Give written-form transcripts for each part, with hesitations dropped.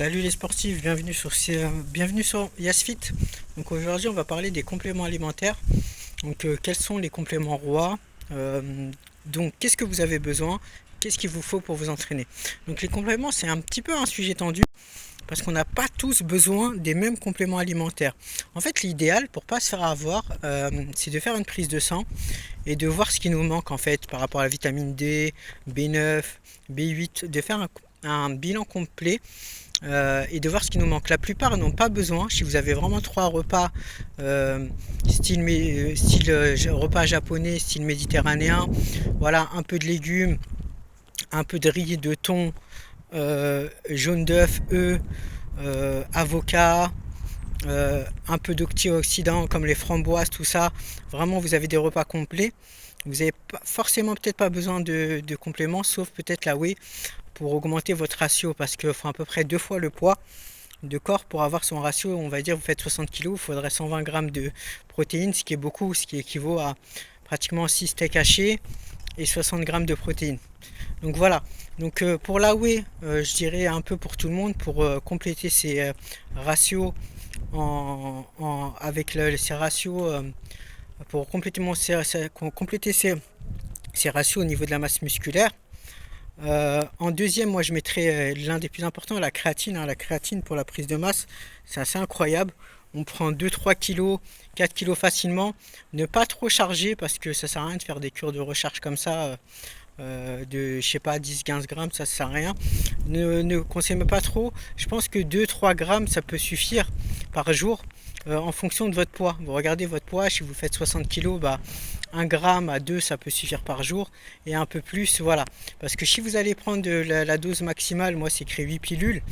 Salut les sportifs, bienvenue sur YasFit. Donc aujourd'hui on va parler des compléments alimentaires. Donc quels sont les compléments rois? Donc qu'est-ce que vous avez besoin? Qu'est-ce qu'il vous faut pour vous entraîner? Donc les compléments c'est un petit peu un sujet tendu parce qu'on n'a pas tous besoin des mêmes compléments alimentaires. En fait l'idéal pour pas se faire avoir, c'est de faire une prise de sang et de voir ce qui nous manque en fait par rapport à la vitamine D, B9, B8, de faire un bilan complet et de voir ce qui nous manque. La plupart n'ont pas besoin. Si vous avez vraiment trois repas style repas japonais, style méditerranéen, voilà, un peu de légumes, un peu de riz, de thon, jaune d'œuf, œufs, avocat, un peu d'antioxydants comme les framboises, tout ça. Vraiment, vous avez des repas complets. Vous n'avez forcément peut-être pas besoin de compléments, sauf peut-être la whey pour augmenter votre ratio parce qu'il faut à peu près deux fois le poids de corps pour avoir son ratio. On va dire vous faites 60 kg, il faudrait 120 grammes de protéines, ce qui est beaucoup, ce qui équivaut à pratiquement 6 steaks hachés et 60 grammes de protéines. Donc voilà, donc pour la whey, je dirais un peu pour tout le monde, pour compléter ces ratios avec ces ratios, pour compléter ces ratios au niveau de la masse musculaire. En deuxième, moi je mettrais l'un des plus importants, la créatine, hein. La créatine pour la prise de masse, c'est assez incroyable. On prend 2-3 kg, 4 kg facilement. Ne pas trop charger parce que ça sert à rien de faire des cures de recharge comme ça, de je sais pas 10-15 grammes, ça sert à rien. Ne consommez pas trop. Je pense que 2-3 grammes ça peut suffire par jour. En fonction de votre poids. Vous regardez votre poids, si vous faites 60 kg, bah, 1 gramme à 2 ça peut suffire par jour et un peu plus, voilà. Parce que si vous allez prendre la dose maximale, moi c'est écrit 8 pilules,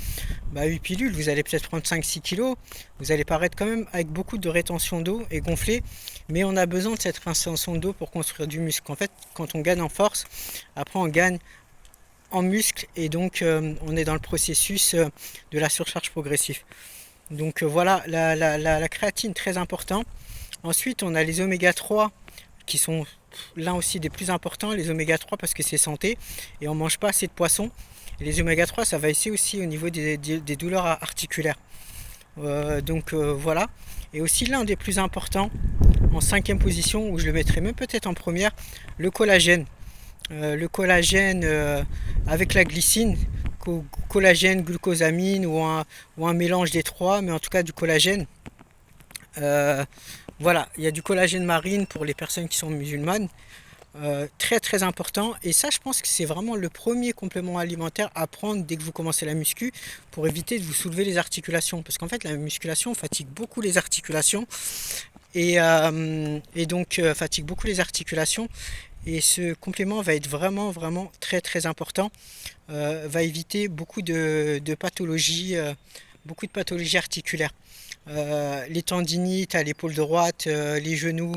bah 8 pilules, vous allez peut-être prendre 5-6 kg, vous allez paraître quand même avec beaucoup de rétention d'eau et gonflé, mais on a besoin de cette rétention d'eau pour construire du muscle. En fait, quand on gagne en force, après on gagne en muscle et donc on est dans le processus de la surcharge progressive. Donc voilà, la créatine très important. Ensuite, on a les oméga 3 qui sont l'un aussi des plus importants, les oméga 3 parce que c'est santé et on mange pas assez de poissons. Et les oméga 3, ça va essayer aussi au niveau des douleurs articulaires. Voilà. Et aussi l'un des plus importants, en cinquième position, où je le mettrais même peut-être en première, le collagène. Le collagène avec la glycine, collagène, glucosamine ou un mélange des trois, mais en tout cas du collagène. Voilà, il y a du collagène marine pour les personnes qui sont musulmanes, très très important. Et ça, je pense que c'est vraiment le premier complément alimentaire à prendre dès que vous commencez la muscu pour éviter de vous soulever les articulations. Parce qu'en fait, la musculation fatigue beaucoup les articulations et donc fatigue beaucoup les articulations. Et ce complément va être vraiment vraiment très très important, va éviter beaucoup de pathologies articulaires. Les tendinites à l'épaule droite, les genoux.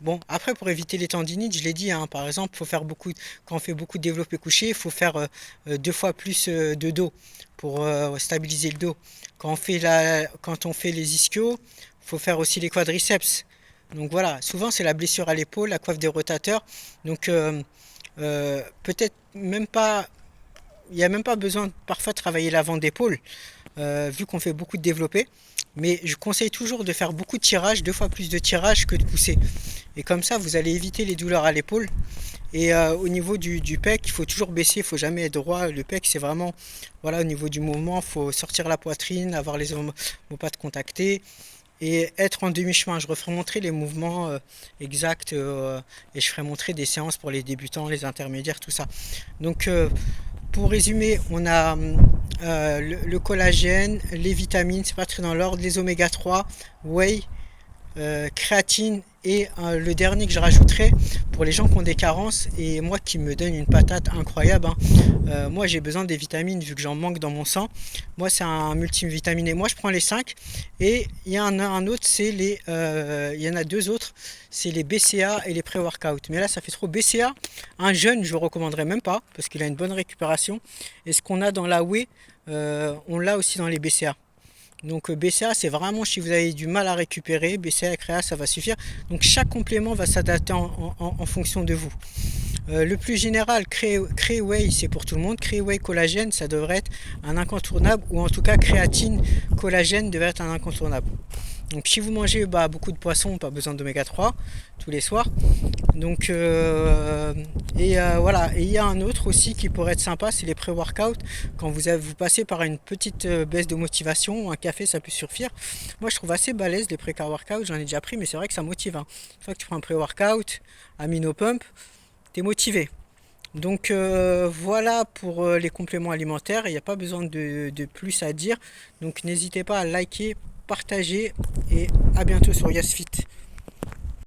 Bon, après pour éviter les tendinites, je l'ai dit, hein, par exemple, quand on fait beaucoup de développé couché, il faut faire deux fois plus de dos pour stabiliser le dos. Quand on fait les ischios, il faut faire aussi les quadriceps. Donc voilà, souvent c'est la blessure à l'épaule, la coiffe des rotateurs. Donc peut-être même pas, il n'y a même pas besoin de parfois de travailler l'avant d'épaule, vu qu'on fait beaucoup de développé. Mais je conseille toujours de faire beaucoup de tirage, deux fois plus de tirage que de pousser. Et comme ça, vous allez éviter les douleurs à l'épaule. Et au niveau du pec, il faut toujours baisser, il ne faut jamais être droit. Le pec, c'est vraiment, voilà, au niveau du mouvement, il faut sortir la poitrine, avoir les omoplates contactées et être en demi-chemin. Je referai montrer les mouvements exacts et je ferai montrer des séances pour les débutants, les intermédiaires, tout ça. Donc pour résumer, on a le collagène, les vitamines, c'est pas très dans l'ordre, les oméga 3, whey, créatine et le dernier que je rajouterais pour les gens qui ont des carences et moi qui me donne une patate incroyable, hein. Moi j'ai besoin des vitamines vu que j'en manque dans mon sang. Moi c'est un multivitaminé, moi je prends les 5 et il y en a un autre, il y en a deux autres, c'est les BCA et les pré-workout. Mais là ça fait trop. BCA, un jeune je ne recommanderais même pas parce qu'il a une bonne récupération et ce qu'on a dans la whey, on l'a aussi dans les BCA. Donc BCA c'est vraiment si vous avez du mal à récupérer, BCA et créa ça va suffire. Donc chaque complément va s'adapter en fonction de vous. Le plus général, Whey, c'est pour tout le monde. Whey collagène, ça devrait être un incontournable, ou en tout cas créatine collagène devrait être un incontournable. Donc si vous mangez beaucoup de poissons, pas besoin d'oméga 3 tous les soirs. Donc voilà. Et il y a un autre aussi qui pourrait être sympa, c'est les pré-workouts. Quand vous passez par une petite baisse de motivation, un café ça peut suffire. Moi je trouve assez balèze les pré-workouts, j'en ai déjà pris, mais c'est vrai que ça motive. Une fois que tu prends un pré-workout, amino pump, t'es motivé. Donc voilà pour les compléments alimentaires, il n'y a pas besoin de plus à dire. Donc n'hésitez pas à liker, partager et à bientôt sur YesFit.